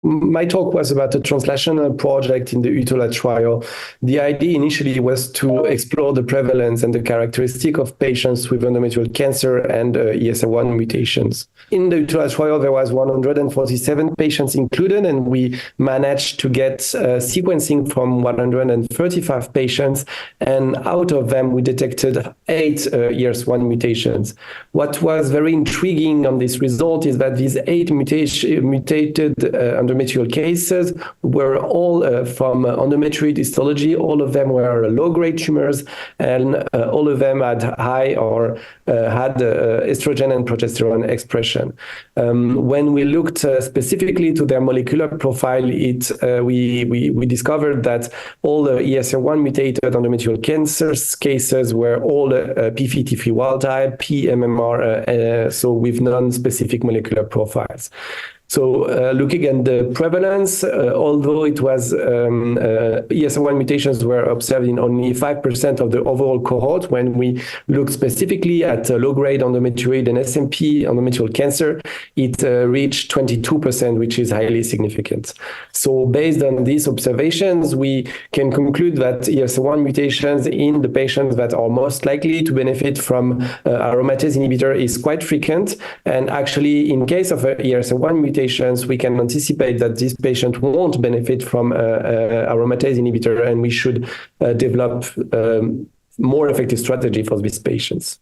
My talk was about a translational project in the UTOLA trial. The idea initially was to explore the prevalence and the characteristic of patients with endometrial cancer and ESR1 mutations. In the UTOLA trial, there was 147 patients included, and we managed to get sequencing from 135 patients, and out of them, we detected 8 ESR1 mutations. What was very intriguing on this result is that these 8 mutated endometrial cases were all from endometrioid histology. All of them were low-grade tumors, and all of them had high or had estrogen and progesterone expression. When we looked specifically to their molecular profile, we discovered that all the ESR1 mutated endometrial cancers cases were all p53 wild type, pMMR, so with non-specific molecular profiles. So looking at the prevalence, although it was ESR1 mutations were observed in only 5% of the overall cohort, when we look specifically at low-grade endometrioid and SMP endometrial cancer, it reached 22%, which is highly significant. So based on these observations, we can conclude that ESR1 mutations in the patients that are most likely to benefit from aromatase inhibitor is quite frequent. And actually, in case of ESR1 mutation, we can anticipate that this patient won't benefit from aromatase inhibitor, and we should develop more effective strategy for these patients.